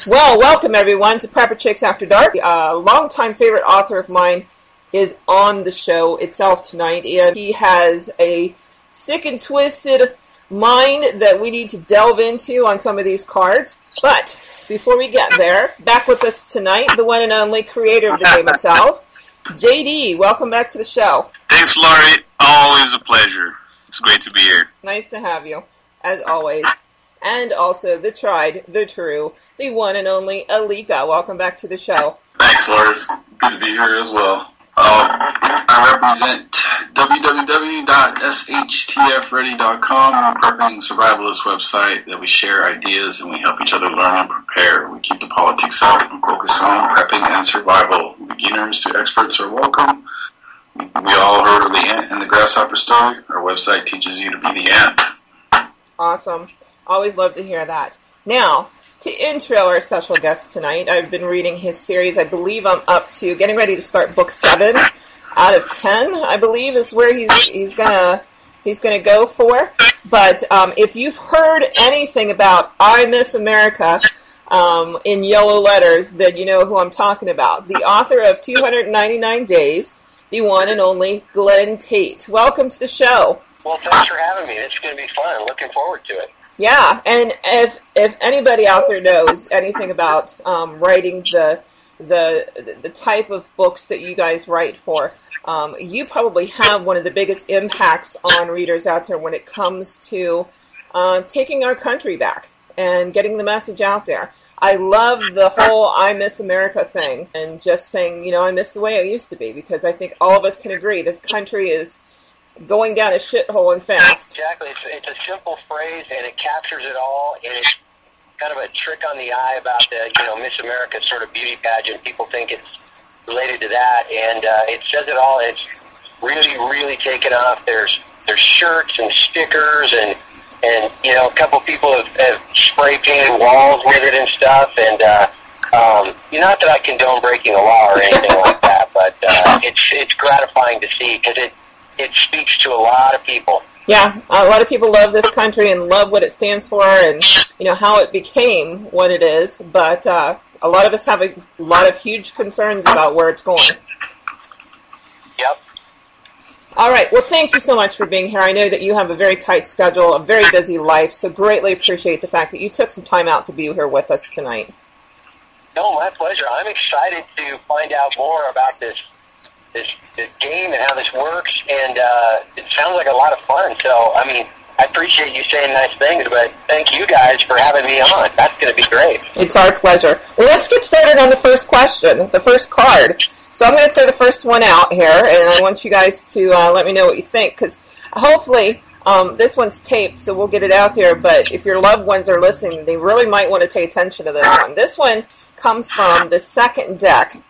Well, welcome everyone to Prepper Chicks After Dark. A longtime favorite author of mine is on the show itself tonight, and he has a sick and twisted mind that we need to delve into on some of these cards. But before we get there, back with us tonight, the one and only creator of the game itself, JD. Welcome back to the show. Thanks, Laurie. Always a pleasure. It's great to be here. Nice to have you, as always. And also the tried, the true, the one and only Alika. Welcome back to the show. Thanks, Lars. Good to be here as well. I represent www.shtfready.com, a prepping survivalist website that we share ideas and we help each other learn and prepare. We keep the politics out and focus on prepping and survival. Beginners to experts are welcome. We all heard of the ant and the grasshopper story. Our website teaches you to be the ant. Awesome. Always love to hear that. Now, to intro our special guest tonight, I've been reading his series. I believe I'm up to getting ready to start book 7 out of 10, I believe, is where he's gonna go for. But if you've heard anything about I Miss America in yellow letters, then you know who I'm talking about. The author of 299 Days, the one and only Glenn Tate. Welcome to the show. Well, thanks for having me. It's going to be fun. Looking forward to it. Yeah, and if anybody out there knows anything about writing the type of books that you guys write for, you probably have one of the biggest impacts on readers out there when it comes to taking our country back and getting the message out there. I love the whole I Miss America thing and just saying, you know, I miss the way it used to be, because I think all of us can agree this country is going down a shithole and fast. Exactly. It's a simple phrase, and it captures it all, and it's kind of a trick on the eye about the, Miss America sort of beauty pageant. People think it's related to that, and it says it all. It's really, really taken off. There's shirts and stickers, and a couple people have spray painted walls with it and stuff, and not that I condone breaking a law or anything like that, but it's gratifying to see, because it speaks to a lot of people. Yeah, a lot of people love this country and love what it stands for and, how it became what it is. But a lot of us have a lot of huge concerns about where it's going. Yep. All right. Well, thank you so much for being here. I know that you have a very tight schedule, a very busy life, so greatly appreciate the fact that you took some time out to be here with us tonight. No, my pleasure. I'm excited to find out more about this game and how this works, and it sounds like a lot of fun. So, I appreciate you saying nice things, but thank you guys for having me on. That's going to be great. It's our pleasure. Well, let's get started on the first question, the first card. So I'm going to throw the first one out here, and I want you guys to let me know what you think, because hopefully this one's taped, so we'll get it out there, but if your loved ones are listening, they really might want to pay attention to this one. This one comes from the second deck,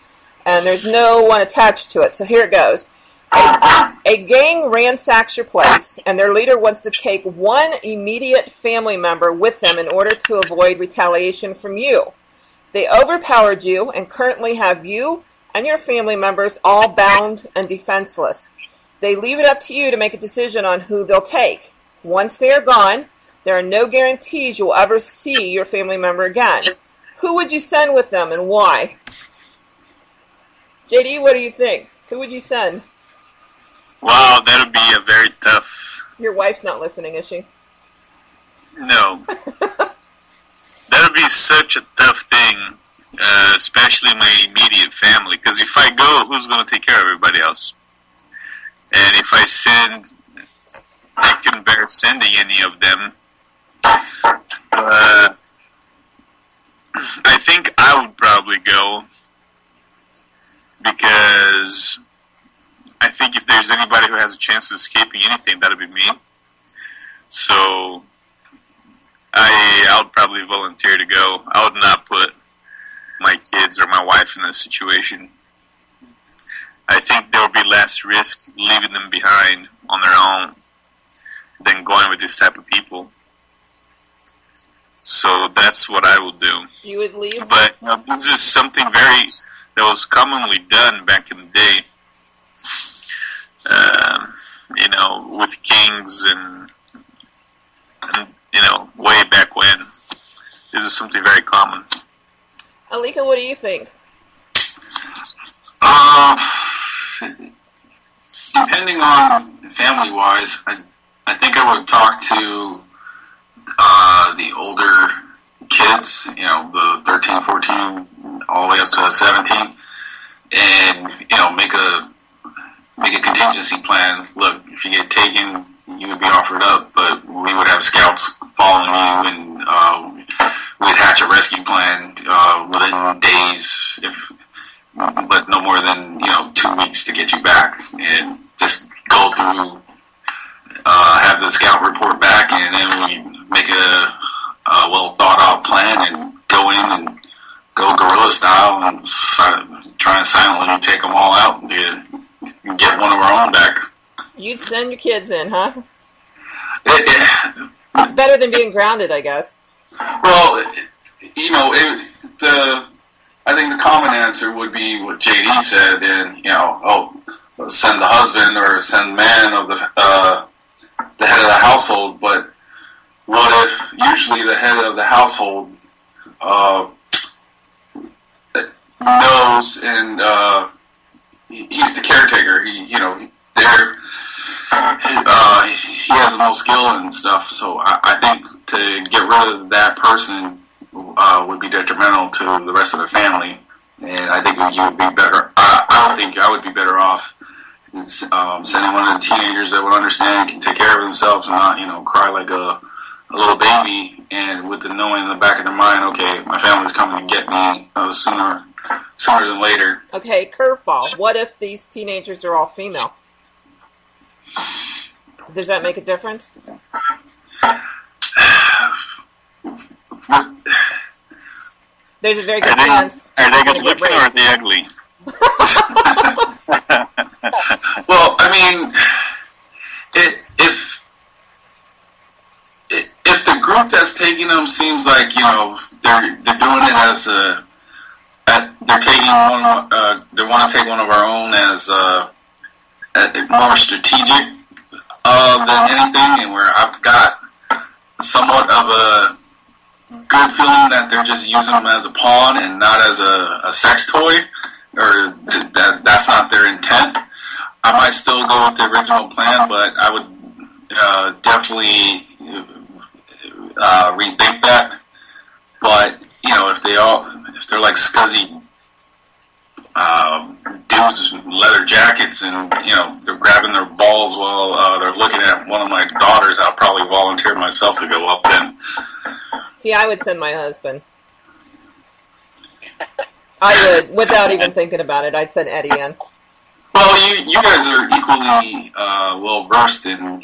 and there's no one attached to it. So here it goes. A gang ransacks your place, and their leader wants to take one immediate family member with them in order to avoid retaliation from you. They overpowered you and currently have you and your family members all bound and defenseless. They leave it up to you to make a decision on who they'll take. Once they are gone, there are no guarantees you'll ever see your family member again. Who would you send with them and why? JD, what do you think? Who would you send? Wow, that would be a very tough... Your wife's not listening, is she? No. That would be such a tough thing, especially my immediate family, because if I go, who's going to take care of everybody else? And if I send, I couldn't bear sending any of them. I think I would probably go, because I think if there's anybody who has a chance of escaping anything, that would be me. So I would probably volunteer to go. I would not put my kids or my wife in this situation. I think there would be less risk leaving them behind on their own than going with this type of people. So that's what I would do. You would leave? But this is something that was commonly done back in the day. With kings and way back when. This is something very common. Alika, what do you think? Depending on family-wise, I think I would talk to the older kids, the 13, 14, all the way up to 17, and, make a contingency plan. Look, if you get taken, you would be offered up, but we would have scouts following you, and we'd hatch a rescue plan within days, but no more than 2 weeks to get you back, and just go through, have the scout report back, and then we make a well thought out plan and go in and go guerrilla style and try and silently take them all out and get one of our own back. You'd send your kids in, huh? It's better than being grounded, I guess. Well, I think the common answer would be what JD said, and send the husband or send the man of the head of the household. But what if usually the head of the household knows, and he's the caretaker. He has no skill and stuff. So I think to get rid of that person would be detrimental to the rest of the family, and I think you would be better. I think I would be better off sending one of the teenagers that would understand, can take care of themselves, and not cry like a little baby, and with the knowing in the back of their mind, okay, my family's coming to get me sooner than later. Okay, curveball. What if these teenagers are all female? Does that make a difference? There's a very good chance. Are they good looking or are they ugly? Well, I mean, if the group that's taking them seems like they're doing it as they're taking one, they want to take one of our own as more strategic than anything, and where I've got somewhat of a good feeling that they're just using them as a pawn and not as a sex toy, or that's not their intent, I might still go with the original plan, but I would definitely rethink that. But if they're like scuzzy dudes in leather jackets, and they're grabbing their balls while they're looking at one of my daughters, I'll probably volunteer myself to go up then. See, I would send my husband. I would, without even thinking about it. I'd send Eddie in. Well, you guys are equally well versed in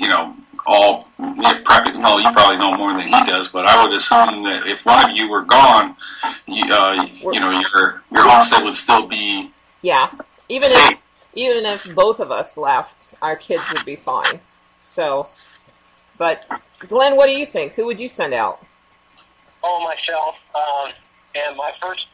all prepping. Well, you probably know more than he does, but I would assume that if one of you were gone, your homestead would still be safe. Even if both of us left, our kids would be fine. So, but Glenn, what do you think? Who would you send out? Oh, myself. And my first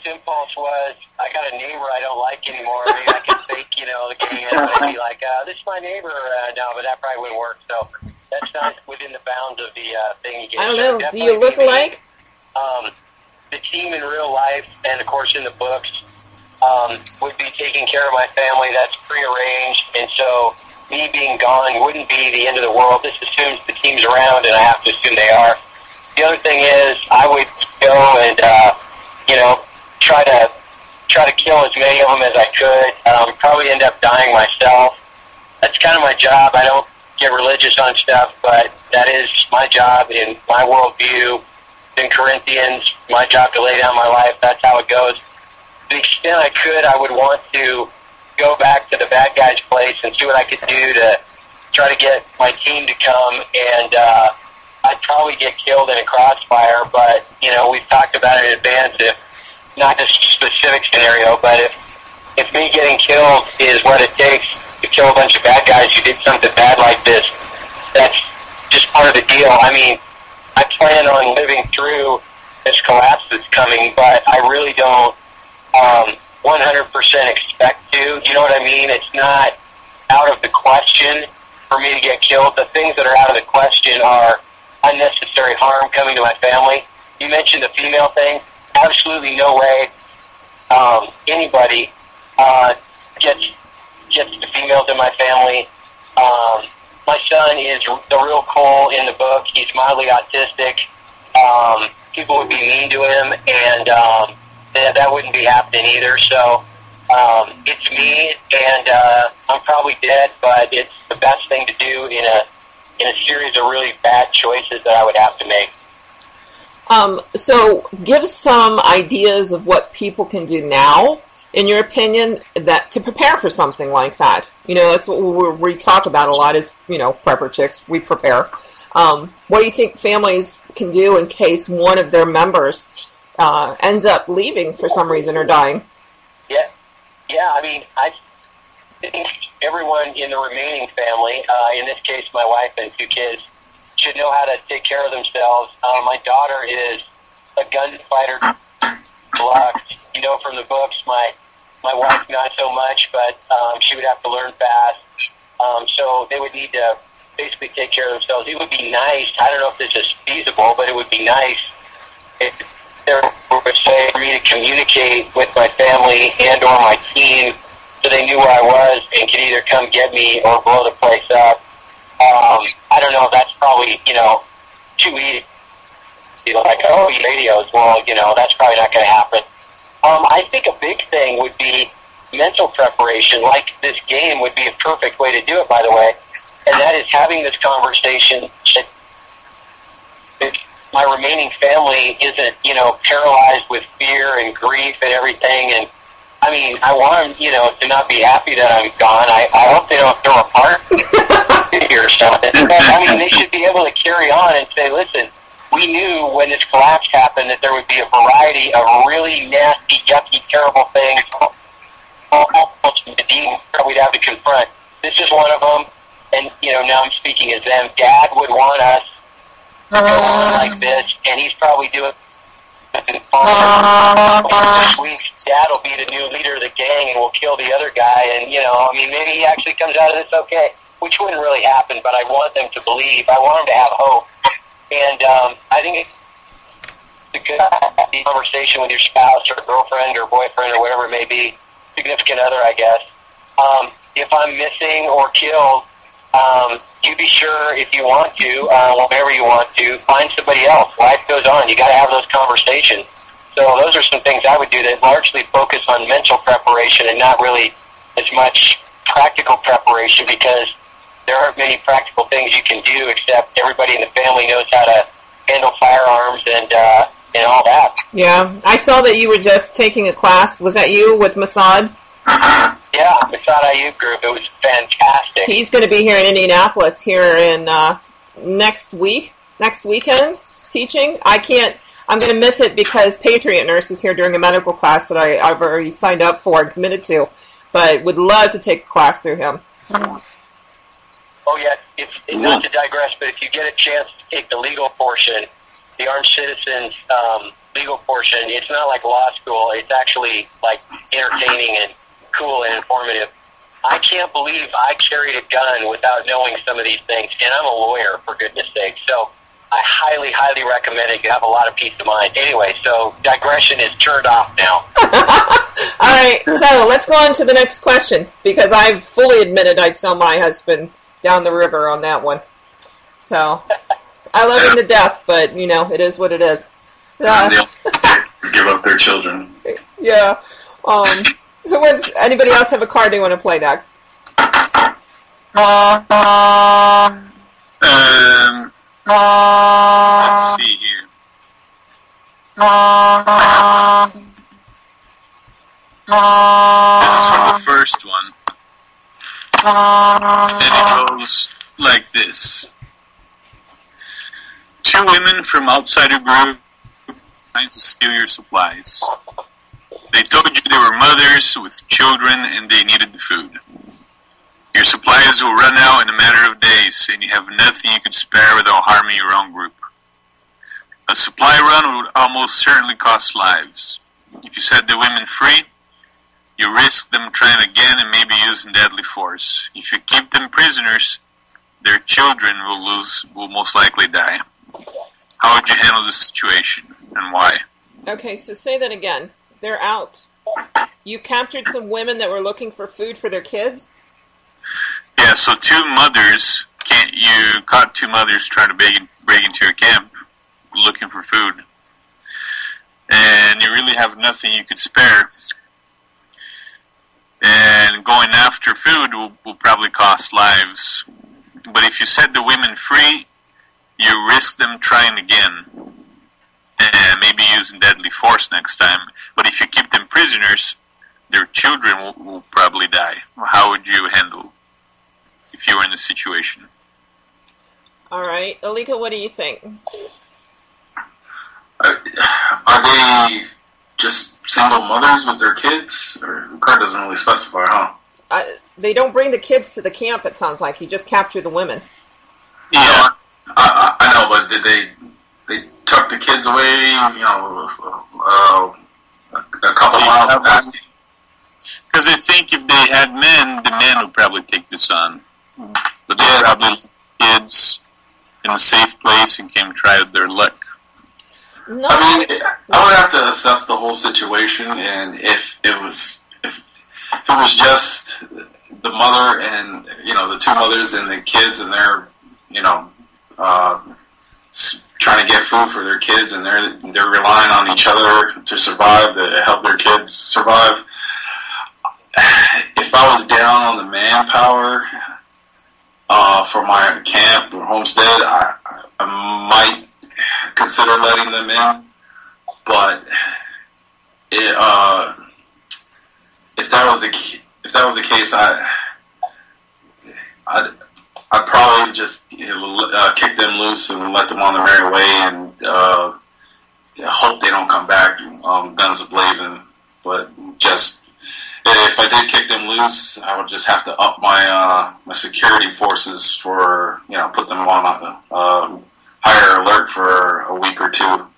impulse was, I got a neighbor I don't like anymore. Maybe I can fake, the game, and I'd be like, this is my neighbor. No, but that probably wouldn't work. So that's not within the bounds of the thing you get. I don't know. Do you look alike? The team in real life, and of course in the books, would be taking care of my family. That's prearranged, and so me being gone wouldn't be the end of the world. This assumes the team's around, and I have to assume they are. The other thing is, I would go and try to kill as many of them as I could. Probably end up dying myself. That's kind of my job. I don't get religious on stuff, but that is my job in my worldview. In Corinthians, my job to lay down my life. That's how it goes. To the extent I could, I would want to go back to the bad guy's place and see what I could do to try to get my team to come, and I'd probably get killed in a crossfire, but, we've talked about it in advance, if not this specific scenario, but if me getting killed is what it takes to kill a bunch of bad guys who did something bad like this, that's just part of the deal. I mean, I plan on living through this collapse that's coming, but I really don't 100% expect to. You know what I mean? It's not out of the question for me to get killed. The things that are out of the question are unnecessary harm coming to my family. You mentioned the female thing. absolutely no way anybody gets the females in my family. My son is the real Cole in the book. He's mildly autistic. People would be mean to him, and that wouldn't be happening either. So it's me, and I'm probably dead, but it's the best thing to do in a series of really bad choices that I would have to make. So give some ideas of what people can do now, in your opinion, that to prepare for something like that. You know, that's what we talk about a lot is, you know, prepper chicks, we prepare. What do you think families can do in case one of their members ends up leaving for some reason or dying? Yeah. I mean, I think everyone in the remaining family, in this case my wife and 2 kids, should know how to take care of themselves. My daughter is a gunfighter, you know, from the books. My wife not so much, but she would have to learn fast. So they would need to basically take care of themselves. It would be nice, I don't know if this is feasible, but it would be nice if there were a way for me to communicate with my family and or my team so they knew where I was and could either come get me or blow the place up. I don't know, that's probably, you know, too easy. Like, oh, radios, well, you know, that's probably not going to happen. I think a big thing would be mental preparation, like this game would be a perfect way to do it, by the way, and that is having this conversation that my remaining family isn't, you know, paralyzed with fear and grief and everything, and I mean, I want them, you know, to not be happy that I'm gone. I hope they don't throw a party or something. I mean, they should be able to carry on and say, listen, we knew when this collapse happened that there would be a variety of really nasty, yucky, terrible things that we'd have to confront. This is one of them, and, you know, now I'm speaking as them. Dad would want us to go on like this, and he's probably doing this week. Dad will be the new leader of the gang and will kill the other guy, and, you know, I mean, maybe he actually comes out of this okay, which wouldn't really happen, but I want them to believe. I want them to have hope. And I think it's a good conversation with your spouse or girlfriend or boyfriend or whatever it may be, significant other, I guess. If I'm missing or killed, you be sure, if you want to, whatever you want to, find somebody else. Life goes on. You got to have those conversations. So those are some things I would do that largely focus on mental preparation and not really as much practical preparation, because there aren't many practical things you can do except everybody in the family knows how to handle firearms and all that. Yeah, I saw that you were just taking a class. Was that you with Masad? Yeah, Masad Ayub Group. It was fantastic. He's going to be here in Indianapolis here in next weekend, teaching. I'm going to miss it because Patriot Nurse is here during a medical class that I've already signed up for and committed to, but would love to take a class through him. Oh, yeah, it's not to digress, but if you get a chance to take the legal portion, the Armed Citizens legal portion, it's not like law school. It's actually, like, entertaining and cool and informative. I can't believe I carried a gun without knowing some of these things, and I'm a lawyer, for goodness sake. So I highly, highly recommend it. You have a lot of peace of mind. Anyway, so digression is turned off now. All right, so let's go on to the next question, because I've fully admitted I'd sell my husband down the river on that one. So I love him to death, but, you know, it is what it is. Give up their children. Yeah. Anybody else have a card they want to play next? Let's see here. This is from the first one. And it goes like this. 2 women from outside a group trying to steal your supplies. They told you they were mothers with children and they needed the food. Your supplies will run out in a matter of days, and you have nothing you could spare without harming your own group. A supply run would almost certainly cost lives. If you set the women free, you risk them trying again and maybe using deadly force. If you keep them prisoners, their children will most likely die. How would you handle the situation, and why? Okay, so say that again. They're out. You captured some women that were looking for food for their kids? Yeah, so you caught two mothers trying to break into your camp looking for food. And you really have nothing you could spare. And going after food will probably cost lives. But if you set the women free, you risk them trying again. And maybe using deadly force next time. But if you keep them prisoners, their children will probably die. How would you handle if you were in this situation? All right. Alika, what do you think? Are they just single mothers with their kids? Or the card doesn't really specify, huh? They don't bring the kids to the camp, it sounds like. You just capture the women. Yeah. I know, but did they took the kids away, a couple miles back? Because I think if they had men, the men would probably take this on. But they probably kids in a safe place and came try their luck. No. I mean, I would have to assess the whole situation, and if it was just the mother and the two mothers and the kids, and they're trying to get food for their kids, and they're relying on each other to survive, to help their kids survive. If I was down on the manpower for my camp or homestead, I might consider letting them in. But if that was the case, I'd probably just kick them loose and let them on their merry way, and hope they don't come back guns blazing. But just if I did kick them loose, I would just have to up my my security forces for put them on a higher alert for a week or two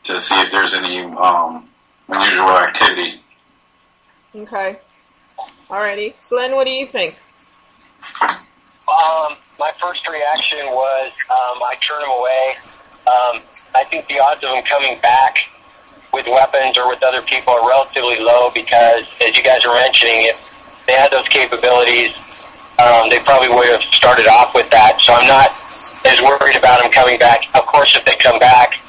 to see if there's any unusual activity. Okay. Alrighty. Glenn, what do you think? My first reaction was I turn them away. I think the odds of them coming back with weapons or with other people are relatively low because, as you guys are mentioning, if they had those capabilities, they probably would have started off with that. So I'm not as worried about them coming back. Of course, if they come back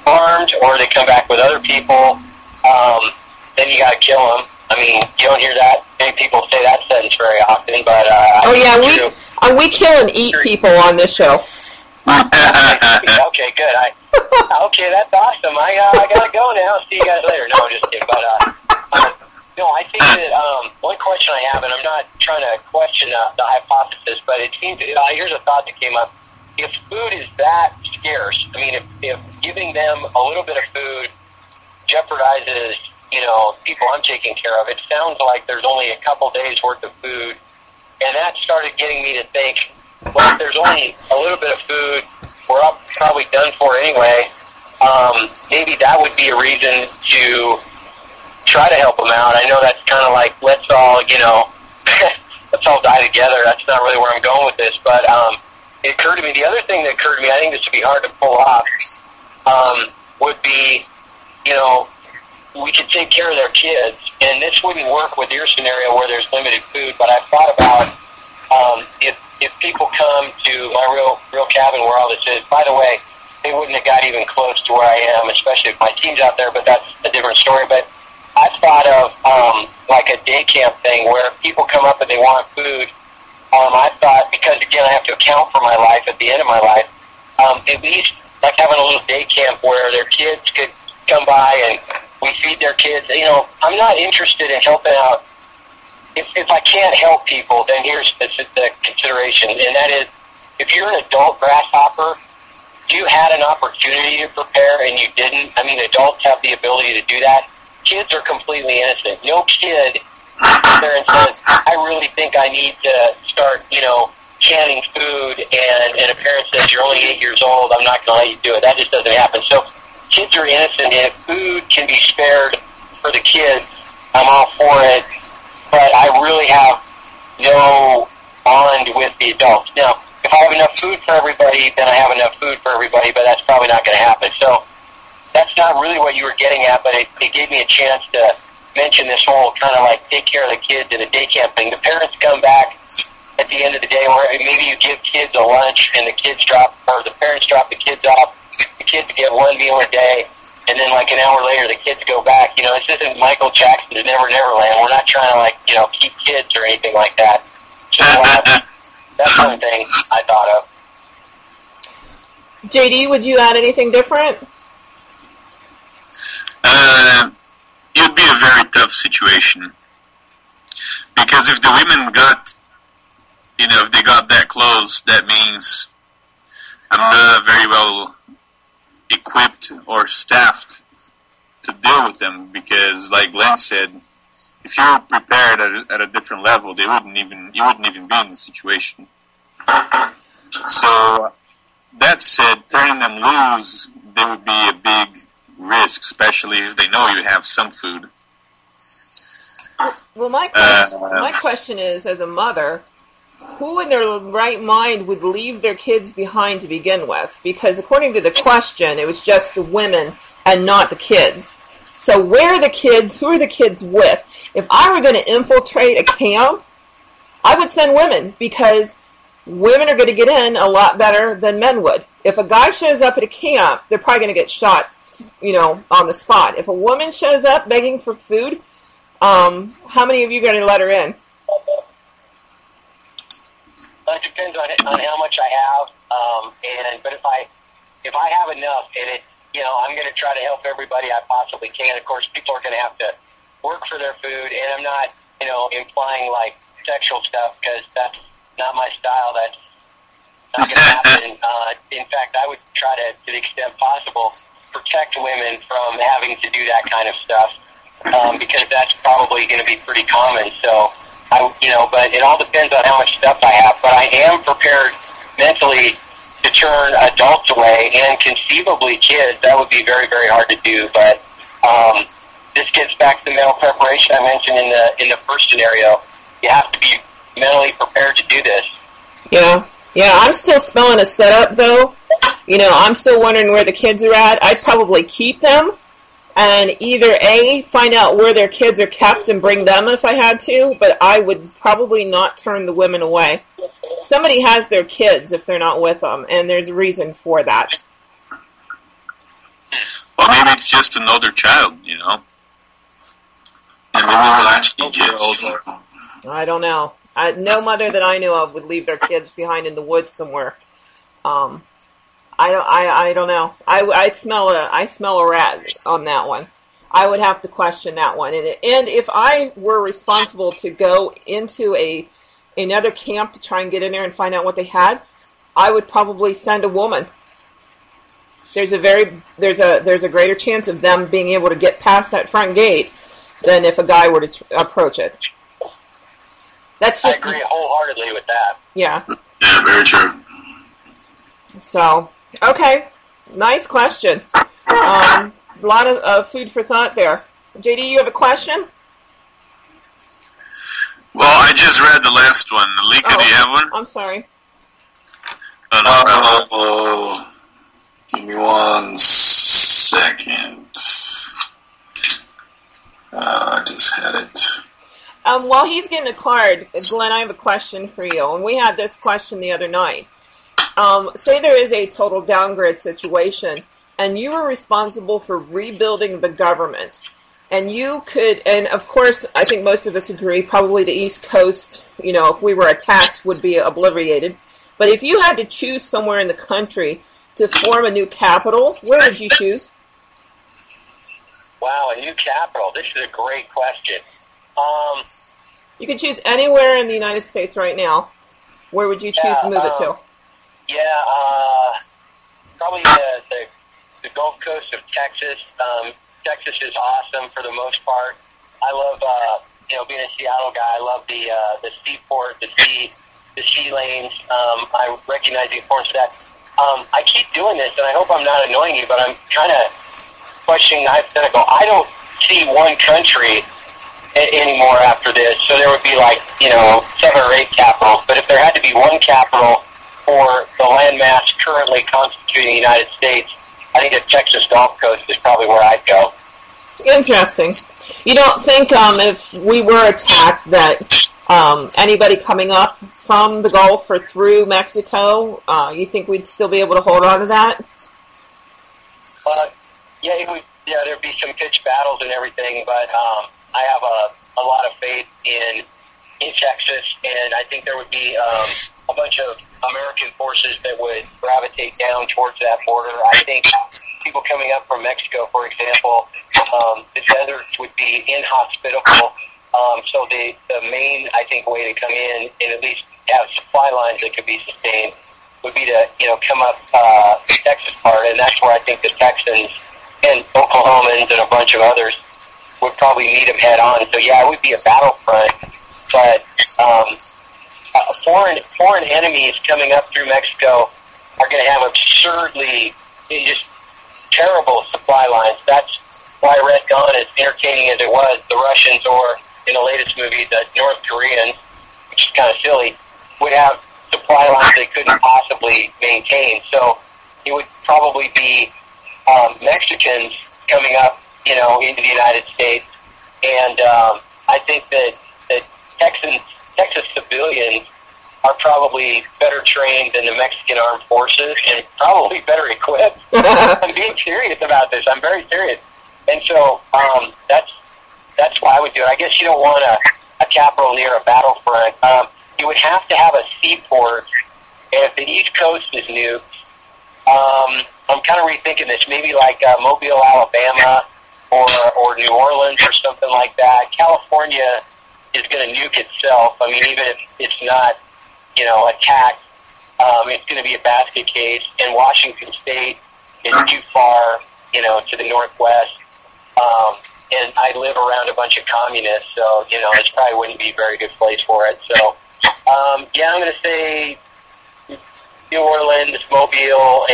armed or they come back with other people, then you got to kill them. I mean, you don't hear that many people say that sentence very often, but we kill and eat people on this show. Okay, good. Okay, that's awesome. I gotta go now. See you guys later. No, I'm just kidding. But no, I think that one question I have, and I'm not trying to question the hypothesis, but it seems here's a thought that came up. If food is that scarce, I mean, if giving them a little bit of food jeopardizes people I'm taking care of, it sounds like there's only a couple days worth of food, and that started getting me to think, well, if there's only a little bit of food, we're probably done for anyway. Maybe that would be a reason to try to help them out. I know that's kind of like, let's all die together. That's not really where I'm going with this, but it occurred to me, the other thing that occurred to me, I think this would be hard to pull off, would be, we could take care of their kids, and this wouldn't work with your scenario where there's limited food, but I've thought about if people come to my real cabin where all this is. By the way, they wouldn't have got even close to where I am, especially if my team's out there, but that's a different story. But I've thought of like a day camp thing where if people come up and they want food, I thought, because again I have to account for my life at the end of my life, at least like having a little day camp where their kids could come by and we feed their kids. I'm not interested in helping out. If I can't help people, then here's the consideration, and that is, if you're an adult grasshopper, you had an opportunity to prepare and you didn't. I mean, adults have the ability to do that. Kids are completely innocent. No kid sits there and says, I really think I need to start, canning food, and a parent says, you're only 8 years old, I'm not going to let you do it. That just doesn't happen. So kids are innocent, and if food can be spared for the kids, I'm all for it. But I really have no bond with the adults. Now, if I have enough food for everybody, then I have enough food for everybody, but that's probably not going to happen. So that's not really what you were getting at, but it gave me a chance to mention this whole kind of like take care of the kids in a day camp thing. The parents come back at the end of the day, where maybe you give kids a lunch and the parents drop the kids off. The kids get one meal a day, and then like an hour later, the kids go back. This isn't Michael Jackson's Never Neverland. We're not trying to keep kids or anything like that. So that's one thing I thought of. JD, would you add anything different? It would be a very tough situation, because if the women got, if they got that close, that means I'm not very well equipped or staffed to deal with them, because like Glenn said, if you were prepared at a different level, you wouldn't even be in the situation. So that said, turning them loose, there would be a big risk, especially if they know you have some food. Well, my question is, as a mother, who in their right mind would leave their kids behind to begin with? Because according to the question, it was just the women and not the kids. So where are the kids? Who are the kids with? If I were going to infiltrate a camp, I would send women, because women are going to get in a lot better than men would. If a guy shows up at a camp, they're probably going to get shot, on the spot. If a woman shows up begging for food, how many of you are going to let her in? It depends on how much I have, but if I have enough, and I'm going to try to help everybody I possibly can. Of course, people are going to have to work for their food, and I'm not, implying like sexual stuff, because that's not my style. That's not going to happen. In fact, I would try to the extent possible, protect women from having to do that kind of stuff, because that's probably going to be pretty common. So, but it all depends on how much stuff I have. But I am prepared mentally to turn adults away, and conceivably kids. That would be very, very hard to do. But this gets back to the mental preparation I mentioned in the first scenario. You have to be mentally prepared to do this. Yeah, I'm still smelling a setup, though. I'm still wondering where the kids are at. I'd probably keep them, and either A, find out where their kids are kept and bring them if I had to, but I would probably not turn the women away. Somebody has their kids if they're not with them, and there's a reason for that. Well, maybe it's just another child, And maybe we'll actually get older. I don't know. No mother that I knew of would leave their kids behind in the woods somewhere. I don't know. I smell a rat on that one. I would have to question that one. And if I were responsible to go into another camp to try and get in there and find out what they had, I would probably send a woman. There's a greater chance of them being able to get past that front gate than if a guy were to approach it. That's just, I agree wholeheartedly with that. Yeah, very true. So, okay, nice question. A lot of food for thought there. JD, you have a question? Well, I just read the last one. Lika, do you have one? I'm sorry. Oh, give me 1 second. I just had it. While he's getting a card, Glenn, I have a question for you. And we had this question the other night. Say there is a total downgrade situation, and you were responsible for rebuilding the government. And you could, and of course, I think most of us agree, probably the East Coast, if we were attacked, would be obliterated. But if you had to choose somewhere in the country to form a new capital, where would you choose? Wow, a new capital. This is a great question. You could choose anywhere in the United States right now. Where would you choose to move it to? Probably the Gulf Coast of Texas. Texas is awesome for the most part. I love, being a Seattle guy. I love the seaport, the sea lanes. I recognize the importance of that. I keep doing this, and I hope I'm not annoying you, but I'm kind of questioning the hypothetical. I don't see one country anymore after this, so there would be 7 or 8 capitals. But if there had to be one capital for the landmass currently constituting the United States, I think the Texas Gulf Coast is probably where I'd go. Interesting. You don't think if we were attacked that anybody coming up from the Gulf or through Mexico, you think we'd still be able to hold on to that? Yeah, there'd be some pitched battles and everything, but I have a lot of faith in Texas, and I think there would be a bunch of American forces that would gravitate down towards that border. I think people coming up from Mexico, for example, the deserts would be inhospitable. So the main, I think, way to come in and at least have supply lines that could be sustained would be to, come up the Texas part, and that's where I think the Texans and Oklahomans and a bunch of others would probably meet them head on. So yeah, it would be a battlefront, but foreign enemies coming up through Mexico are going to have absurdly just terrible supply lines. That's why Red Dawn, as entertaining as it was, the Russians, or in the latest movie, the North Koreans, which is kind of silly, would have supply lines they couldn't possibly maintain. So it would probably be Mexicans coming up, into the United States. And I think that Texas civilians are probably better trained than the Mexican armed forces and probably better equipped. I'm being serious about this. I'm very serious. And so that's why I would do it. I guess you don't want a capital near a battlefront. You would have to have a seaport. And if the East Coast is nuked, I'm kind of rethinking this. Maybe like Mobile, Alabama, or New Orleans or something like that. California is going to nuke itself. I mean, even if it's not, attacked, it's going to be a basket case. And Washington State is too far, to the northwest. And I live around a bunch of communists, so, it probably wouldn't be a very good place for it. So, yeah, I'm going to say New Orleans, Mobile,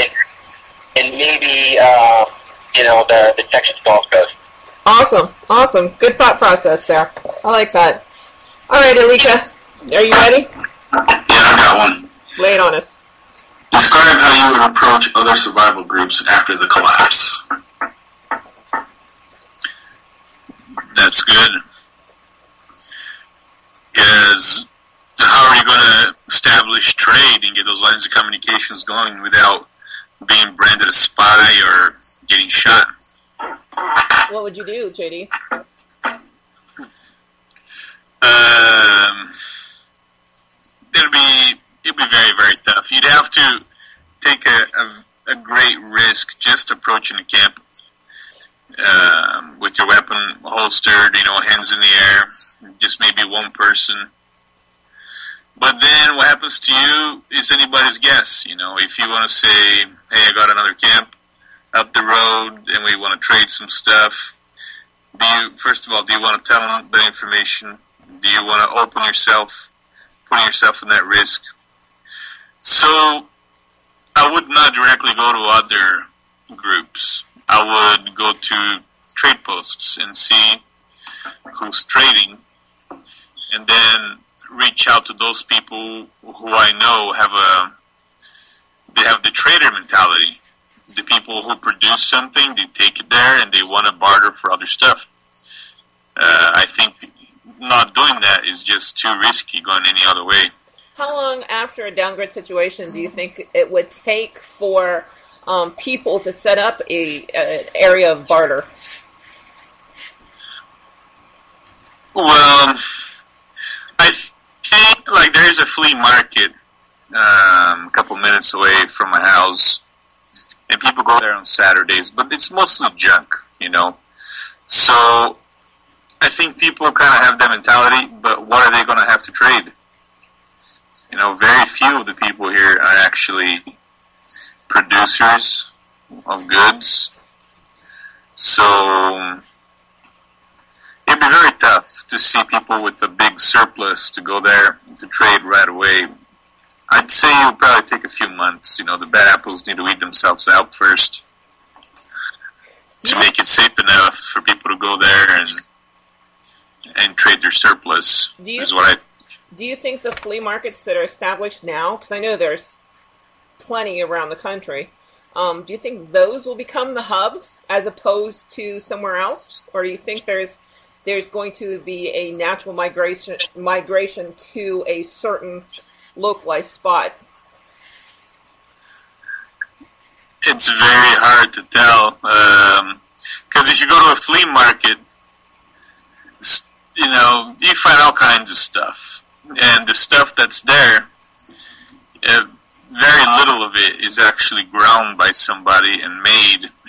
and maybe, the Texas Gulf Coast. Awesome. Good thought process there. I like that. All right, Alicia, are you ready? Yeah, I got one. Lay it on us. Describe how you would approach other survival groups after the collapse. That's good. Because how are you going to establish trade and get those lines of communications going without being branded a spy or getting shot? What would you do, JD? It'd be very, very tough. You'd have to take a great risk just approaching a camp with your weapon holstered, hands in the air, just maybe one person. But then what happens to you is anybody's guess. If you want to say, hey, I got another camp up the road and we want to trade some stuff, first of all, do you want to tell them the information? Do you want to open yourself, putting yourself in that risk? So I would not directly go to other groups. I would go to trade posts and see who's trading, and then reach out to those people who I know they have the trader mentality. The people who produce something, they take it there and they want to barter for other stuff. I think not doing that is just too risky going any other way. How long after a downgrade situation do you think it would take for people to set up an area of barter? Well, I think there's a flea market a couple minutes away from my house, and people go there on Saturdays, but it's mostly junk, So I think people kind of have that mentality, but what are they going to have to trade? Very few of the people here are actually producers of goods. So it'd be very tough to see people with a big surplus to go there to trade right away. I'd say it would probably take a few months. The bad apples need to weed themselves out first to make it safe enough for people to go there and trade their surplus. Do you think the flea markets that are established now, because I know there's plenty around the country, Do you think those will become the hubs as opposed to somewhere else? Or do you think there's going to be a natural migration to a certain localized spot? It's very hard to tell. Because if you go to a flea market, you find all kinds of stuff. And the stuff that's there, very little of it is actually ground by somebody and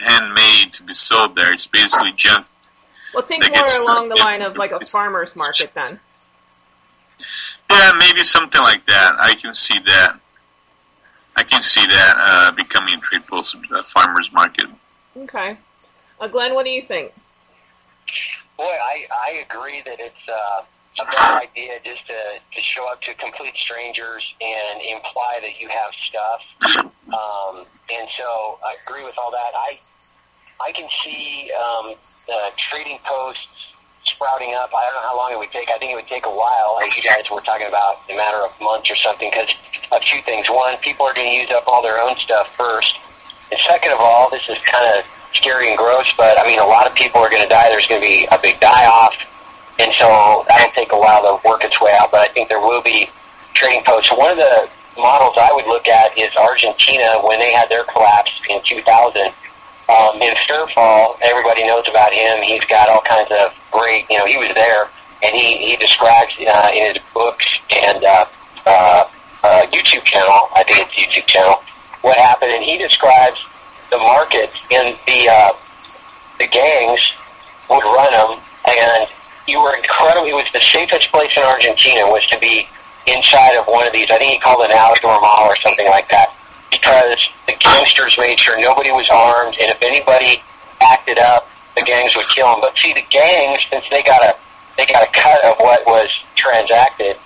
handmade to be sold there. It's basically junk. Well, think more along the line of like a farmer's market then. Yeah, maybe something like that. I can see that. Becoming a trade post, a farmer's market. Okay. Glenn, what do you think? Boy, I agree that it's a bad idea just to show up to complete strangers and imply that you have stuff. And so I agree with all that. I can see trading posts sprouting up. I don't know how long it would take. I think it would take a while, as you guys were talking about, a matter of months or something, because a few things. One, people are going to use up all their own stuff first. And second of all, this is kind of scary and gross, but I mean, a lot of people are going to die. There's going to be a big die-off, and so that'll take a while to work its way out, but I think there will be trading posts. So one of the models I would look at is Argentina when they had their collapse in 2000. In Sturfall, everybody knows about him. He's got all kinds of great, he was there, and he describes in his books and YouTube channel, I think it's YouTube channel, what happened, and he describes the markets and the gangs would run them, and you were incredible. It was the safest place in Argentina was to be inside of one of these. I think he called it an outdoor mall or something like that, because the gangsters made sure nobody was armed, and if anybody acted up, the gangs would kill them. But see, the gangs, since they got a cut of what was transacted,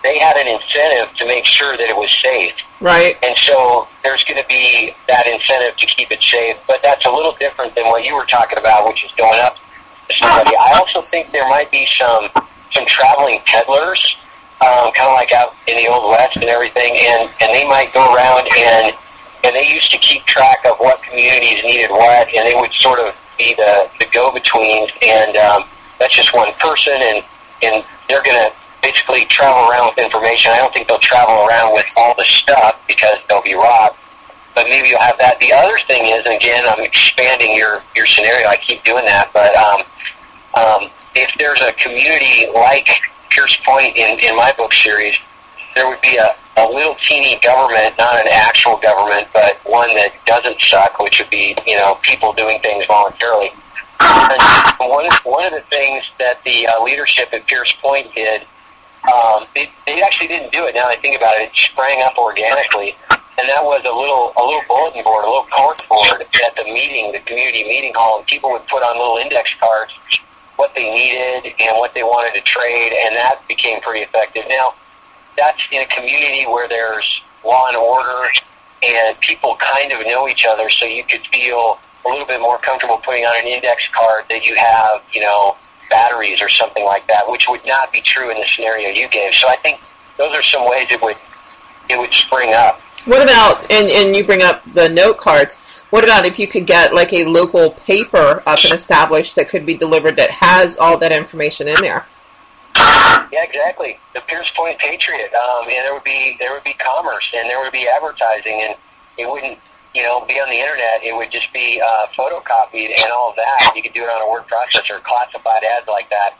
they had an incentive to make sure that it was safe. Right. And so there's going to be that incentive to keep it safe, but that's a little different than what you were talking about, which is going up to somebody. I also think there might be some traveling peddlers, kind of like out in the Old West and everything, and they might go around and they used to keep track of what communities needed what, and they would sort of be the go-betweens, and that's just one person, and they're going to basically travel around with information. I don't think they'll travel around with all the stuff because they'll be robbed, but maybe you'll have that. The other thing is, and again, I'm expanding your scenario. I keep doing that, but if there's a community like Pierce Point in my book series, there would be a little teeny government, not an actual government, but one that doesn't suck, which would be, people doing things voluntarily. And one of the things that the leadership at Pierce Point did, they actually didn't do it. Now I think about it, it sprang up organically, and that was a little bulletin board, a little cork board at the community meeting hall, and people would put on little index cards what they needed and what they wanted to trade, and that became pretty effective. Now, that's in a community where there's law and order, and people kind of know each other, so you could feel a little bit more comfortable putting on an index card that you have, batteries or something like that, which would not be true in the scenario you gave. So I think those are some ways it would spring up. What about, and you bring up the note cards, what about if you could get like a local paper up and established that could be delivered that has all that information in there? Yeah, exactly. The Pierce Point Patriot, and there would be commerce, and there would be advertising, and it wouldn't, be on the internet. It would just be photocopied and all of that. You could do it on a word processor, classified ads like that,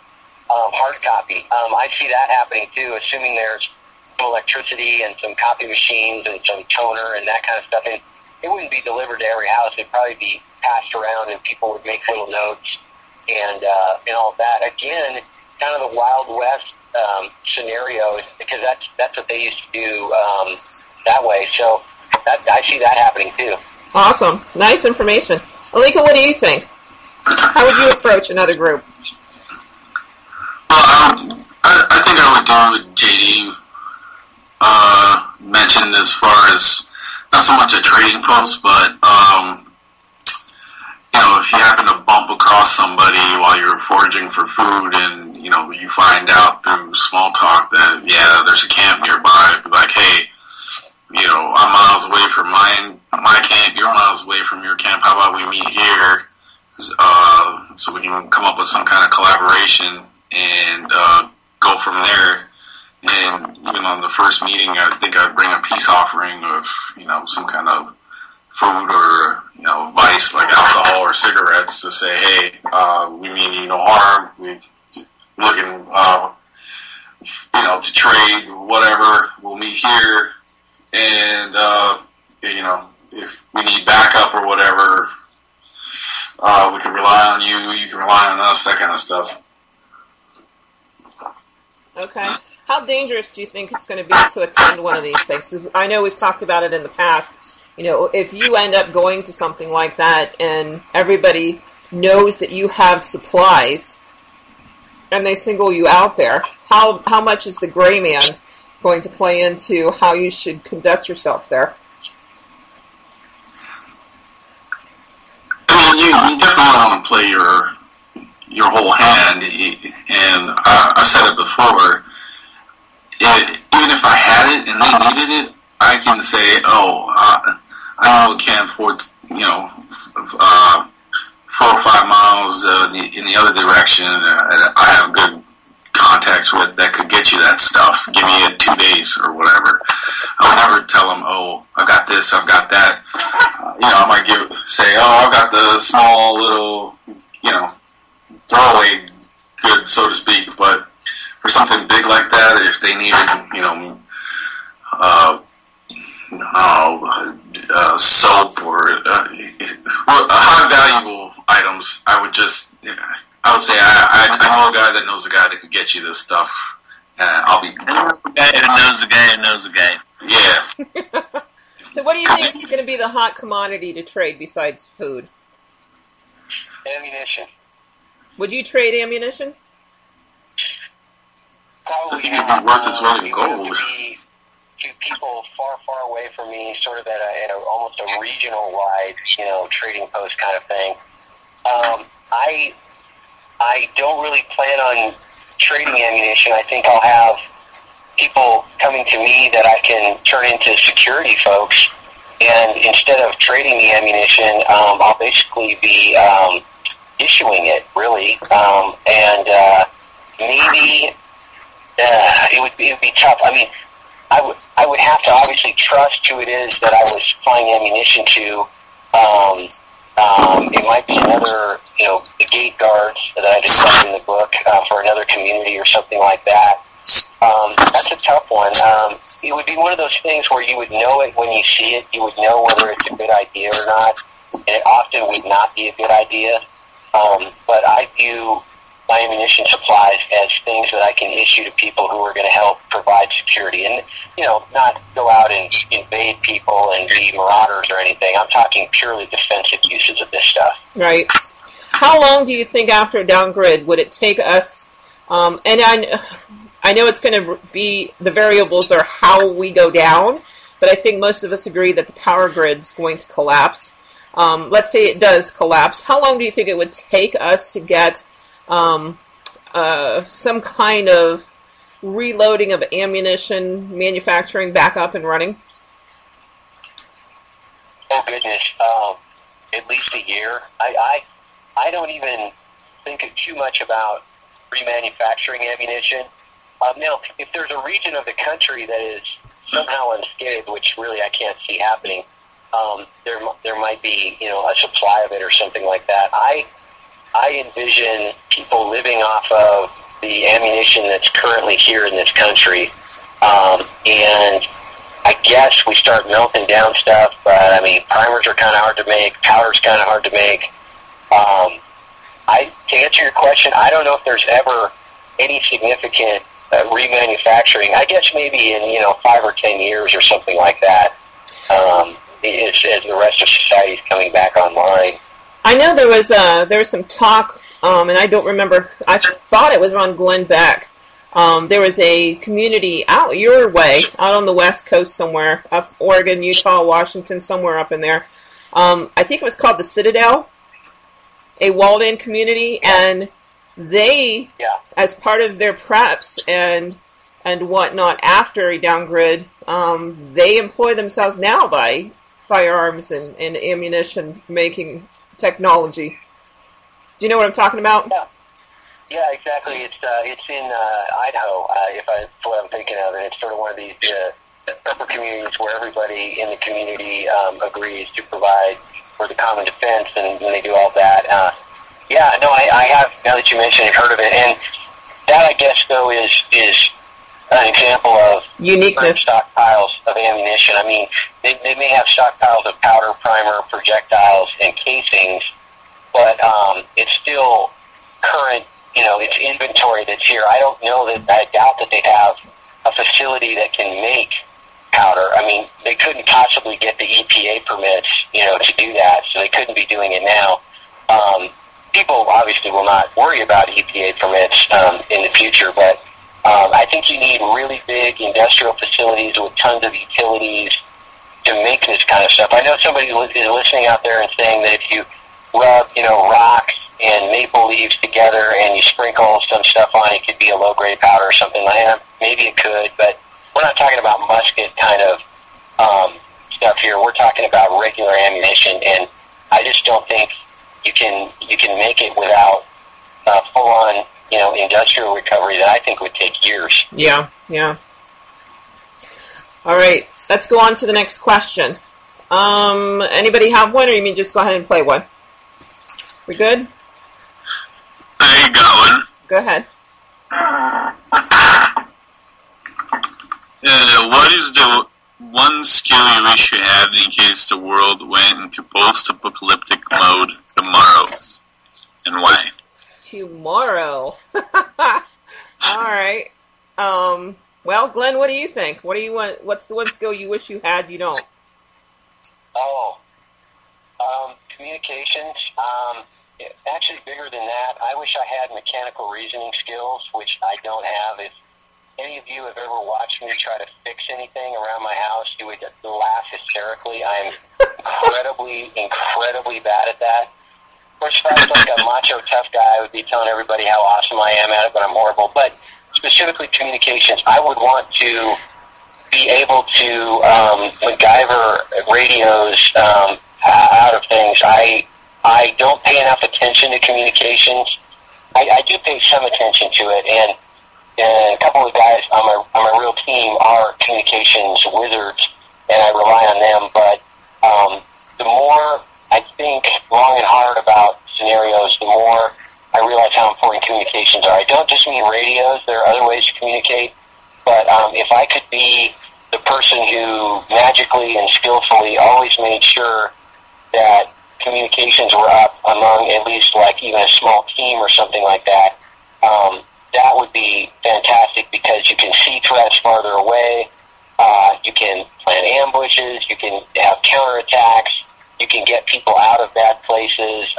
hard copy. I see that happening too, assuming there's some electricity and some copy machines and some toner and that kind of stuff. And it wouldn't be delivered to every house. It'd probably be passed around, and people would make little notes and all of that. Again, kind of the Wild West scenario, because that's what they used to do that way. So I see that happening too. Awesome. Nice information. Alika, what do you think? How would you approach another group? Well, I think I would do what JD mentioned as far as not so much a trading post, but if you happen to bump across somebody while you're foraging for food, and you find out through small talk that there's a camp nearby, be like, hey, I'm miles away from my camp, you're miles away from your camp. How about we meet here, so we can come up with some kind of collaboration and go from there. And even on the first meeting, I think I'd bring a peace offering of, some kind of food or, vice like alcohol or cigarettes to say, hey, we mean you no harm. We looking, to trade, whatever. We'll meet here. And, if we need backup or whatever, we can rely on you. You can rely on us, that kind of stuff. Okay. How dangerous do you think it's going to be to attend one of these things? I know we've talked about it in the past. If you end up going to something like that and everybody knows that you have supplies and they single you out there, how much is the gray man going to play into how you should conduct yourself there? I mean, you definitely want to play your whole hand, and I said it before. Even if I had it and they needed it, I can say, I know it can't afford, 4 or 5 miles in the other direction. I have good contacts with that could get you that stuff. Give me it 2 days or whatever. I would never tell them, I've got this, I've got that. I might say, I've got the small little, throwaway good, so to speak. But for something big like that, if they needed, soap or high valuable items, I would say I know a guy that knows a guy that could get you this stuff. I'll be the guy who knows the guy who knows the guy. Yeah. So what do you think is going to be the hot commodity to trade besides food? Ammunition. Would you trade ammunition? Probably I think it'd be worth its weight in gold. To people far, far away from me, sort of at almost a regional-wide, trading post kind of thing. I don't really plan on trading ammunition. I think I'll have people coming to me that I can turn into security folks, and instead of trading the ammunition, I'll basically be issuing it, really, and maybe it would be tough. I mean, I would have to obviously trust who it is that I was supplying ammunition to. It might be another, the gate guards that I described in the book for another community or something like that. That's a tough one. It would be one of those things where you would know it when you see it. You would know whether it's a good idea or not, and it often would not be a good idea. But I view my ammunition supplies as things that I can issue to people who are going to help provide security and, not go out and invade people and be marauders or anything. I'm talking purely defensive uses of this stuff. Right. How long do you think after Downgrid would it take us, and I know it's going to be, the variables are how we go down, but I think most of us agree that the power grid's going to collapse. Let's say it does collapse. How long do you think it would take us to get some kind of reloading of ammunition manufacturing back up and running? Oh goodness, at least a year. I don't even think too much about remanufacturing ammunition. Now, if there's a region of the country that is somehow unscathed, which really I can't see happening, there might be a supply of it or something like that. I envision people living off of the ammunition that's currently here in this country, and I guess we start melting down stuff, but I mean, primers are kind of hard to make, powder's kind of hard to make. To answer your question, I don't know if there's ever any significant remanufacturing. I guess maybe in 5 or 10 years or something like that, as the rest of society is coming back online. I know there was some talk, and I don't remember. I thought it was on Glenn Beck. There was a community out your way, out on the West Coast somewhere, up Oregon, Utah, Washington, somewhere up in there. I think it was called the Citadel, a walled-in community, and they, as part of their preps and whatnot after a Downgrid, they employ themselves now by firearms and ammunition making technology. Do you know what I'm talking about? Yeah, exactly. It's in Idaho, if that's what I'm thinking of, and it's sort of one of these prepper communities where everybody in the community agrees to provide for the common defense, and they do all that. I have, now that you mentioned it, heard of it, and that, I guess, though, is an example of uniqueness. Stockpiles of ammunition. I mean, they may have stockpiles of powder, primer, projectiles, and casings, but it's still current, it's inventory that's here. I doubt that they'd have a facility that can make powder. I mean, they couldn't possibly get the EPA permits, to do that, so they couldn't be doing it now. People obviously will not worry about EPA permits in the future, but I think you need really big industrial facilities with tons of utilities to make this kind of stuff. I know somebody is listening out there and saying that if you rub, rocks and maple leaves together and you sprinkle some stuff on it, could be a low-grade powder or something like that. Maybe it could, but we're not talking about musket kind of stuff here. We're talking about regular ammunition, and I just don't think you can make it without full-on, industrial recovery that I think would take years. Yeah. All right, let's go on to the next question. Anybody have one, or you mean just go ahead and play one? We good? I got one. Go ahead. What is the one skill you wish you had in case the world went into post-apocalyptic mode tomorrow, and why? Tomorrow. All right. Well, Glenn, what do you think? What do you want? What's the one skill you wish you had you don't? Communications. Actually, bigger than that, I wish I had mechanical reasoning skills, which I don't have. If any of you have ever watched me try to fix anything around my house, you would laugh hysterically. I'm incredibly bad at that. Of course, if I was like a macho tough guy, I would be telling everybody how awesome I am at it, but I'm horrible. But specifically communications, I would want to be able to MacGyver radios out of things. I don't pay enough attention to communications. I do pay some attention to it, and a couple of guys on my real team are communications wizards, and I rely on them. But the more I think long and hard about scenarios, the more I realize how important communications are. I don't just mean radios. There are other ways to communicate. But if I could be the person who magically and skillfully always made sure that communications were up among at least like even a small team or something like that, that would be fantastic, because you can see threats farther away. You can plan ambushes. You can have counterattacks. You can get people out of bad places.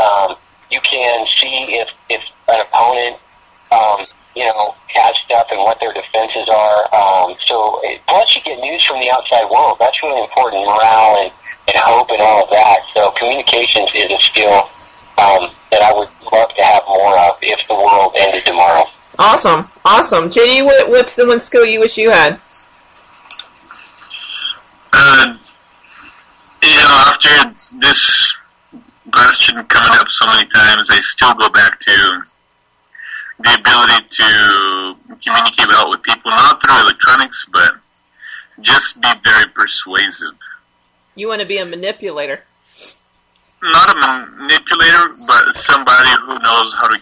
You can see if an opponent, has stuff and what their defenses are. Plus you get news from the outside world. That's really important, morale and hope and all of that. So communications is a skill that I would love to have more of if the world ended tomorrow. Awesome. JD, what's the one skill you wish you had? After this question coming up so many times, I still go back to the ability to communicate well with people, not through electronics, but just be very persuasive. You want to be a manipulator. Not a manipulator, but somebody who knows how to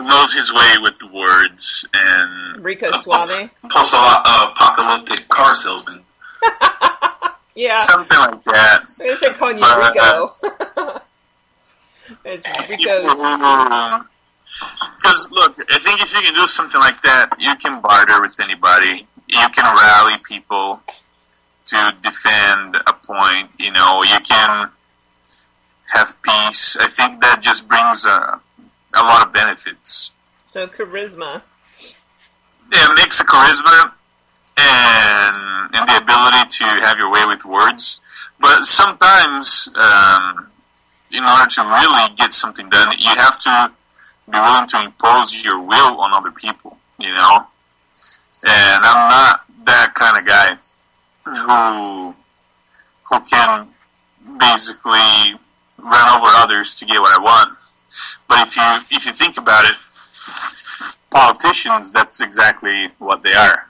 knows his way with the words. And Rico Suave. Plus apocalyptic car salesman. Yeah. Something like that. I'm going to say calling you Rico. It's Rico's. Because, look, I think if you can do something like that, you can barter with anybody. You can rally people to defend a point. You can have peace. I think that just brings a lot of benefits. So charisma. Yeah, it makes a charisma and the ability to have your way with words. But sometimes, in order to really get something done, you have to be willing to impose your will on other people, And I'm not that kind of guy who who can basically run over others to get what I want. But if you think about it, politicians, that's exactly what they are.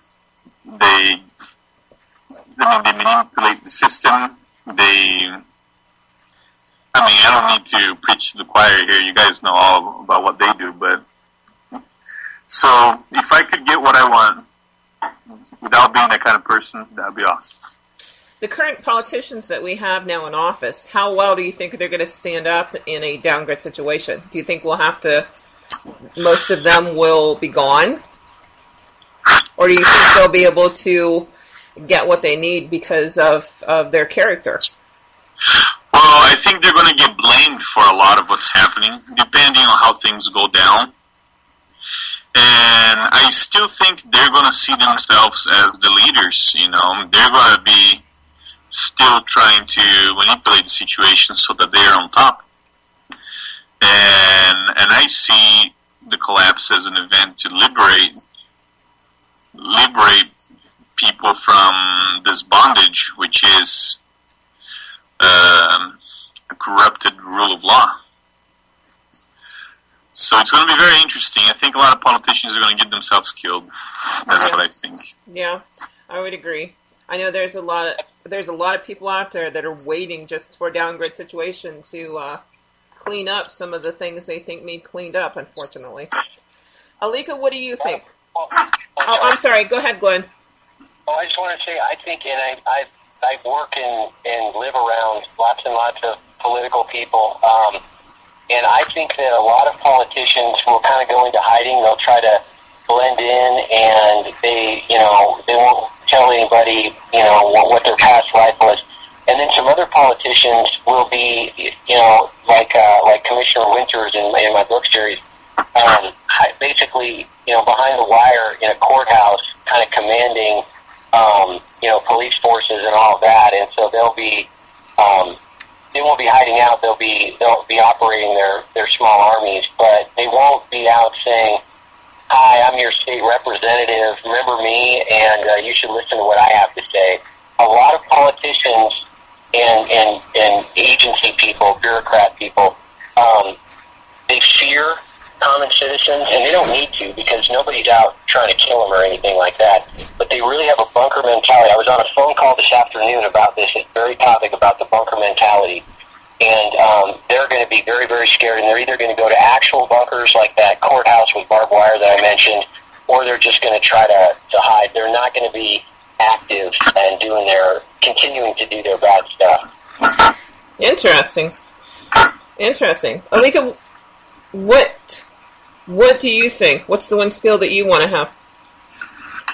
They manipulate the system. I don't need to preach to the choir here. You guys know all about what they do. But so if I could get what I want without being that kind of person, that would be awesome. The current politicians that we have now in office, how well do you think they're going to stand up in a downgrade situation? Do you think most of them will be gone? Or do you think they'll be able to get what they need because of their character? Well, I think they're going to get blamed for a lot of what's happening, depending on how things go down. And I still think they're going to see themselves as the leaders, They're going to be still trying to manipulate the situation so that they're on top. And I see the collapse as an event to liberate people from this bondage, which is a corrupted rule of law. So it's going to be very interesting. I think a lot of politicians are going to get themselves killed. That's what I think. Yeah, I would agree. I know there's a lot of people out there that are waiting just for a downgrade situation to clean up some of the things they think need cleaned up, unfortunately. Alika, what do you think? Oh, I'm sorry. Go ahead, Glenn. Well, I just want to say, I think, and I work and live around lots and lots of political people, and I think that a lot of politicians will kind of go into hiding. They'll try to blend in, and they won't tell anybody, what their past life was. And then some other politicians will be, like Commissioner Winters in my book series, basically, behind the wire in a courthouse, kind of commanding, police forces and all of that. And so they won't be hiding out. They'll be operating their small armies, but they won't be out saying, "Hi, I'm your state representative. Remember me, and you should listen to what I have to say." A lot of politicians and agency people, bureaucrat people, they fear common citizens, and they don't need to, because nobody's out trying to kill them or anything like that. But they really have a bunker mentality. I was on a phone call this afternoon about this very topic, about the bunker mentality. And they're going to be very, very scared, and they're either going to go to actual bunkers like that courthouse with barbed wire that I mentioned, or they're just going to try to hide. They're not going to be active and continuing to do their bad stuff. Interesting. Alika, what do you think? What's the one skill that you want to have?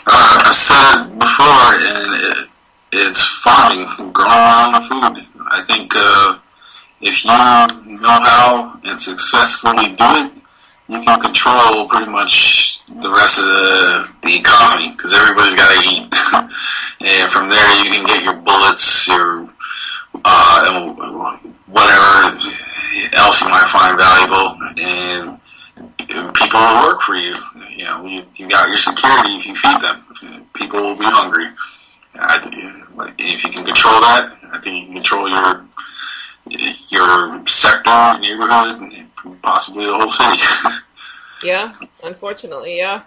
I said it before, and it's farming, growing food. I think if you know how and successfully do it, you can control pretty much the rest of the economy, because everybody's got to eat. And from there, you can get your bullets, your whatever else you might find valuable, and people will work for you. You got your security if you feed them. People will be hungry. If you can control that, I think you can control your sector, neighborhood, and possibly the whole city. Yeah, unfortunately, yeah.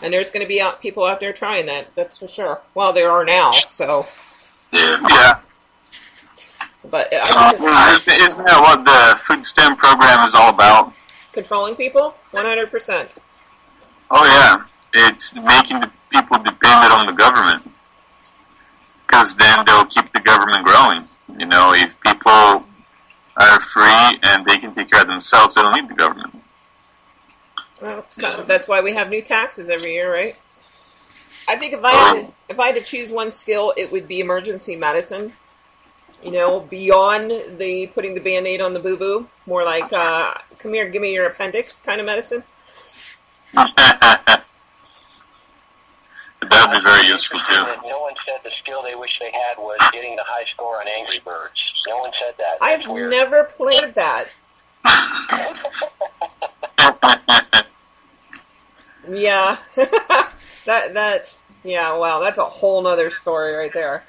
And there's going to be people out there trying that, that's for sure. Well, there are now, so. Yeah. But isn't that what the food stamp program is all about? Controlling people? 100%. Oh, yeah. It's making the people dependent on the government. Because then they'll keep the government growing. If people are free and they can take care of themselves, they don't need the government. Well, that's why we have new taxes every year, right? I think if I had to choose one skill, it would be emergency medicine. Beyond the putting the Band-Aid on the boo-boo, more like, come here, give me your appendix kind of medicine. That would be very useful, too. No one said the skill they wish they had was getting the high score on Angry Birds. No one said that. I've never played that. Yeah. Yeah, wow, that's a whole nother story right there.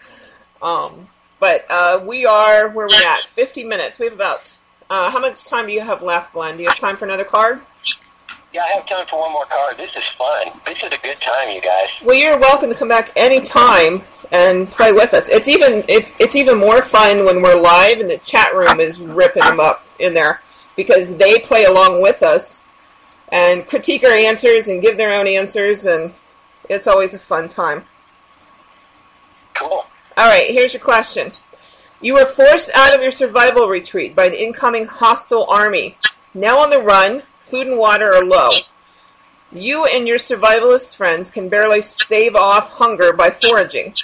But we are, where we at? 50 minutes. We have about, how much time do you have left, Glenn? Do you have time for another card? Yeah, I have time for one more card. This is fun. This is a good time, you guys. Well, you're welcome to come back any time and play with us. It's even more fun when we're live and the chat room is ripping them up in there because they play along with us and critique our answers and give their own answers, and it's always a fun time. Cool. All right, here's your question. You were forced out of your survival retreat by an incoming hostile army. Now on the run, food and water are low. You and your survivalist friends can barely stave off hunger by foraging.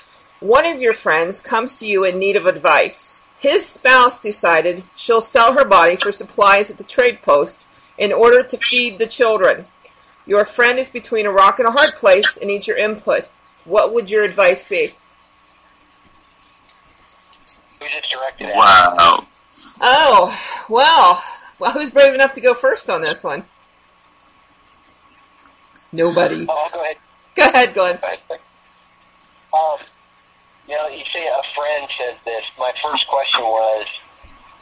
One of your friends comes to you in need of advice. His spouse decided she'll sell her body for supplies at the trade post in order to feed the children. Your friend is between a rock and a hard place and needs your input. What would your advice be? Who's it directed at? Wow. Oh, well, who's brave enough to go first on this one? Nobody. Oh, I'll go ahead. Go ahead, Glenn. You say a friend says this. My first question was,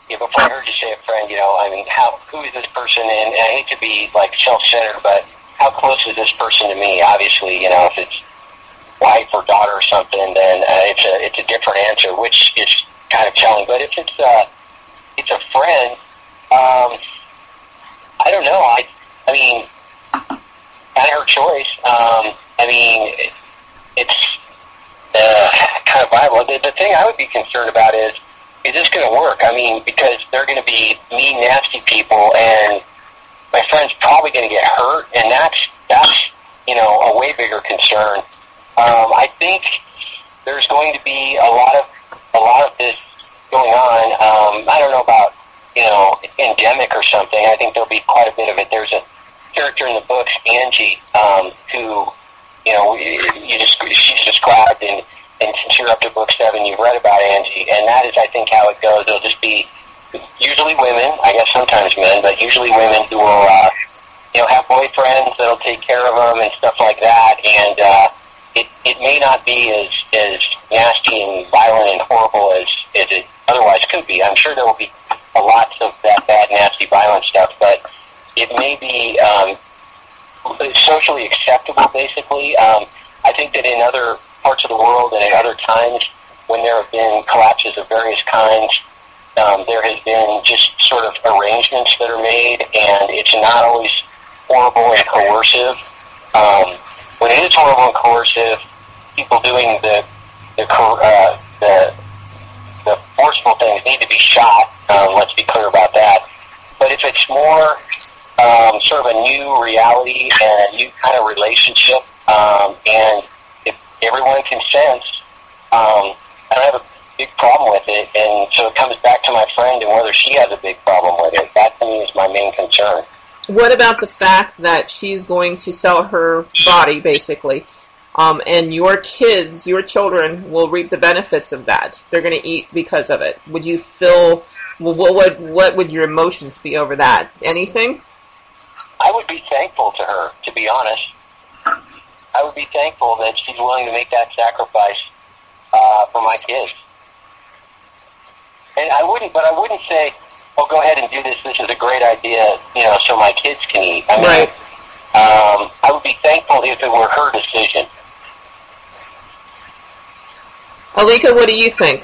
before I heard you say a friend, who is this person? And I hate to be like self-centered, but how close is this person to me? Obviously, if it's wife or daughter or something, then it's a different answer, which is kind of challenging. But if it's a friend, I don't know. I mean, kind of her choice. It's kind of viable. The thing I would be concerned about is this going to work? Because they're going to be mean, nasty people, and my friend's probably going to get hurt, and that's a way bigger concern. I think there's going to be a lot of this going on. I don't know about endemic or something. I think there'll be quite a bit of it. There's a character in the books, Angie, who she's described, and since you're up to book 7, you've read about Angie, and that is, I think, how it goes. It'll just be usually women, I guess sometimes men, but usually women who will have boyfriends that'll take care of them and stuff like that, and it may not be as nasty and violent and horrible as it otherwise could be. I'm sure there will be lots of that bad, nasty, violent stuff, but it may be socially acceptable, basically. I think that in other parts of the world and at other times when there have been collapses of various kinds, there has been just sort of arrangements that are made, and it's not always horrible and coercive. When it is horrible and coercive, people doing the forceful things need to be shot. Let's be clear about that. But if it's more sort of a new reality and a new kind of relationship, and if everyone consents, I don't have a big problem with it. And so it comes back to my friend and whether she has a big problem with it. That, to me, is my main concern. What about the fact that she's going to sell her body, basically, and your kids, your children, will reap the benefits of that? They're going to eat because of it. Would you feel, what would your emotions be over that? Anything? I would be thankful to her, to be honest. I would be thankful that she's willing to make that sacrifice for my kids. And I wouldn't say, oh, go ahead and do this. This is a great idea, so my kids can eat. Right. I would be thankful if it were her decision. Alika, what do you think?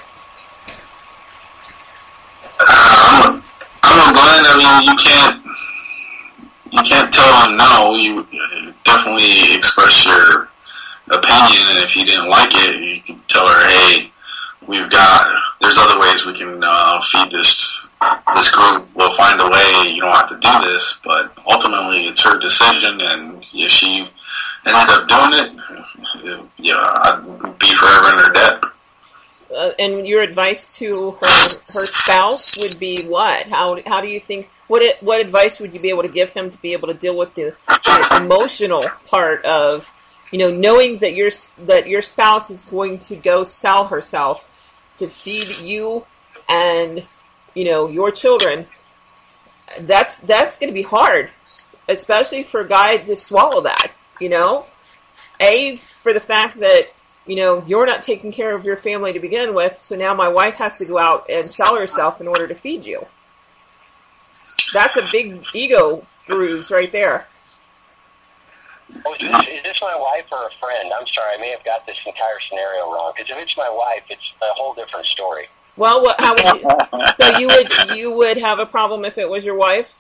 I'm on Glenn. You can't tell them no. You definitely express your opinion, and if you didn't like it, you can tell her, hey, there's other ways we can feed this group. We'll find a way. You don't have to do this, but ultimately it's her decision, and if she ended up doing it, I'd be forever in her debt. And your advice to her spouse would be what? How do you think? What advice would you be able to give him to be able to deal with the emotional part of, knowing that your spouse is going to go sell herself to feed you and your children? That's going to be hard, especially for a guy to swallow that. For the fact that you know, you're not taking care of your family to begin with, so now my wife has to go out and sell herself in order to feed you. That's a big ego bruise right there. Oh, is this my wife or a friend? I'm sorry, I may have got this entire scenario wrong. Because if it's my wife, it's a whole different story. Well, how would you, so you would have a problem if it was your wife?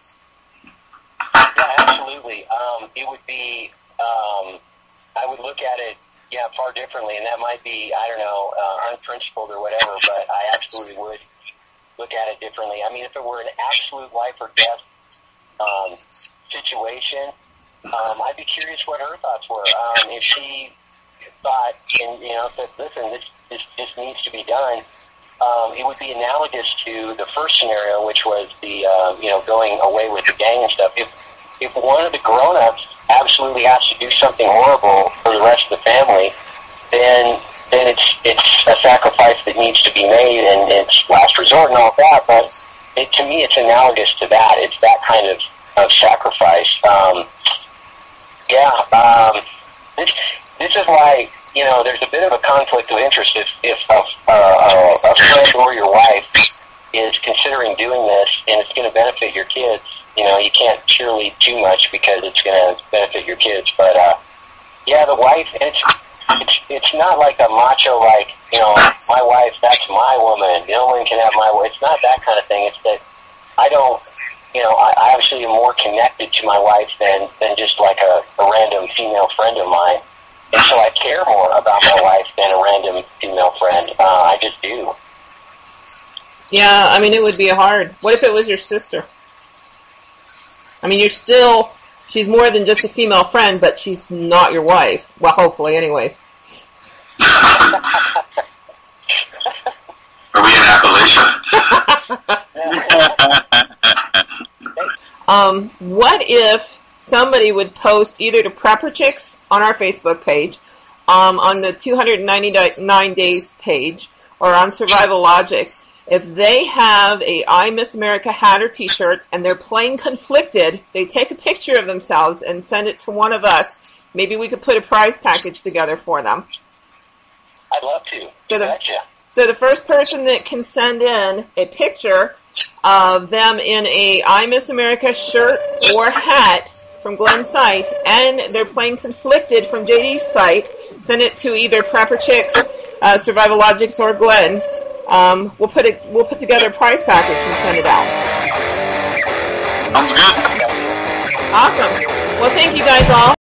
Yeah, absolutely. It would be. I would look at it, far differently, and that might be, I don't know, unprincipled or whatever. But I absolutely would look at it differently. I mean, if it were an absolute life or death situation, I'd be curious what her thoughts were. If she thought, and said, "Listen, this needs to be done," it would be analogous to the first scenario, which was the going away with the gang and stuff. If one of the grown-ups absolutely has to do something horrible for the rest of the family, then it's a sacrifice that needs to be made, and it's last resort and all that. But to me, it's analogous to that. It's that kind of sacrifice. This is why, there's a bit of a conflict of interest if a friend or your wife is considering doing this and it's going to benefit your kids. You can't cheerlead too much because it's going to benefit your kids. But, the wife, it's not like a macho, like, my wife, that's my woman. No one can have my wife. It's not that kind of thing. It's that I don't... I actually am more connected to my wife than just like a random female friend of mine. And so I care more about my wife than a random female friend. I just do. Yeah, I mean, it would be hard. What if it was your sister? I mean, she's more than just a female friend, but she's not your wife. Well, hopefully, anyways. Are we in Appalachia? What if somebody would post either to Prepper Chicks on our Facebook page, on the 299 Days page, or on Survival Logic, if they have a I Miss America hat or t-shirt and they're playing Conflicted, they take a picture of themselves and send it to one of us. Maybe we could put a prize package together for them. I'd love to. So the first person that can send in a picture of them in a I Miss America shirt or hat from Glenn's site, and they're playing Conflicted from JD's site, send it to either Prepper Chicks, Survival Logics, or Glenn. We'll put together a prize package and send it out. Sounds good. Awesome. Well, thank you guys all.